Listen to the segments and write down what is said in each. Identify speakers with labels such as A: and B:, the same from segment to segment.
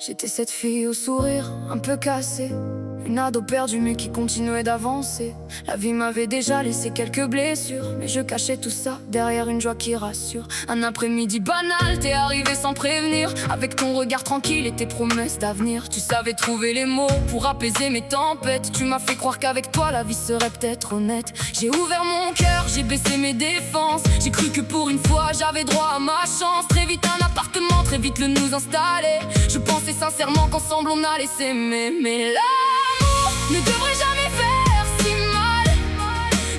A: J'étais cette fille au sourire un peu cassé, une ado perdue mais qui continuait d'avancer. La vie m'avait déjà laissé quelques blessures, mais je cachais tout ça derrière une joie qui rassure. Un après-midi banal, t'es arrivé sans prévenir, avec ton regard tranquille et tes promesses d'avenir. Tu savais trouver les mots pour apaiser mes tempêtes. Tu m'as fait croire qu'avec toi la vie serait peut-être honnête. J'ai ouvert mon cœur, j'ai baissé mes défenses. J'ai cru que pour une fois j'avais droit à ma chance. Très vite un appartement, très vite le nous installer. Je pensais sincèrement qu'ensemble on allait s'aimer, mais l'amour ne devrait jamais faire si mal,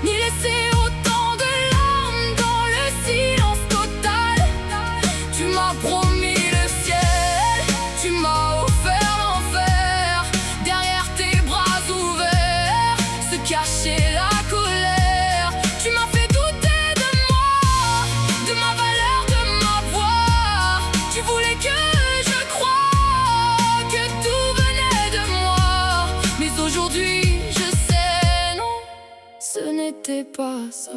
A: ni laisser autant de larmes dans le silence total. Tu m'as promis le ciel, tu m'as offert l'enfer. Derrière tes bras ouverts se cachait la colère. Tu m'as fait douter de moi, de ma valeur, de ma voix. Tu voulais que aujourd'hui, je sais, non, ce n'était pas ça.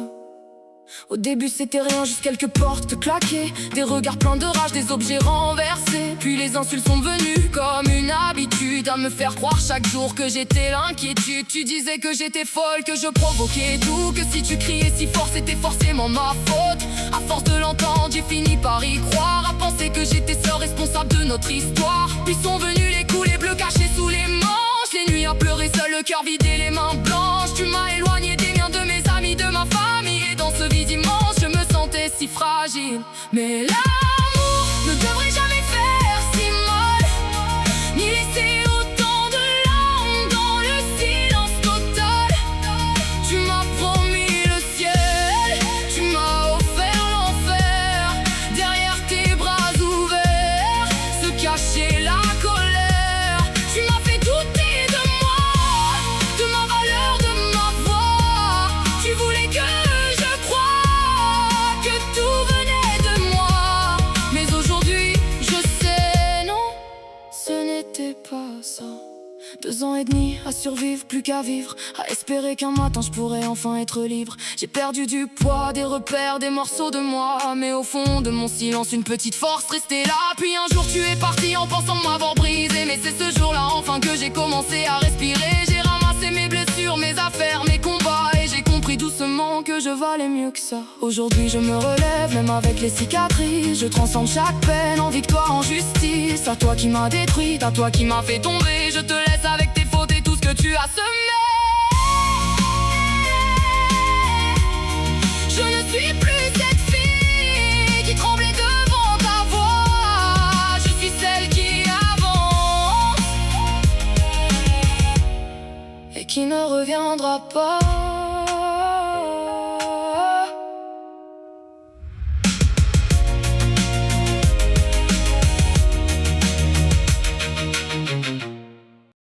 A: Au début c'était rien, juste quelques portes claquées, des regards pleins de rage, des objets renversés. Puis les insultes sont venues comme une habitude, à me faire croire chaque jour que j'étais l'inquiétude. Tu disais que j'étais folle, que je provoquais tout, que si tu criais si fort c'était forcément ma faute. À force de l'entendre, j'ai fini par y croire, à penser que j'étais seule responsable de notre histoire. Puis sont venus les coups, les bleus cachés sous les manches, les nuits à pleurer seul, le cœur vide et les mains blanches. Tu m'as éloigné des miens, de mes amis, de ma famille, et dans ce vide immense je me sentais si fragile. Mais l'amour ne devrait jamais faire si mal, ni laisser autant de larmes dans le silence total. Tu m'as promis le ciel, tu m'as offert l'enfer. Derrière tes bras ouverts se cachait la colère. Tu m'as fait douter de moi, de ma valeur, de ma voix. Tu voulais que je croie que tout venait de moi, mais aujourd'hui je sais, non, ce n'était pas ça. 2 ans et demi à survivre, plus qu'à vivre, à espérer qu'un matin je pourrais enfin être libre. J'ai perdu du poids, des repères, des morceaux de moi, mais au fond de mon silence une petite force restait là. Puis un jour tu es parti en pensant m'avoir brisé, mais c'est ce jour-là enfin que j'ai commencé à respirer. J'ai ramassé mes blessures, mes affaires, mes combats, et j'ai compris doucement que je valais mieux que ça. Aujourd'hui je me relève, même avec les cicatrices. Je transforme chaque peine en victoire, en justice. À toi qui m'as détruite, à toi qui m'as fait tomber, je te laisse avec tes fautes et tout ce que tu as semé. Je ne suis plus cette fille qui tremblait devant ta voix. Je suis celle qui avance et qui ne reviendra pas.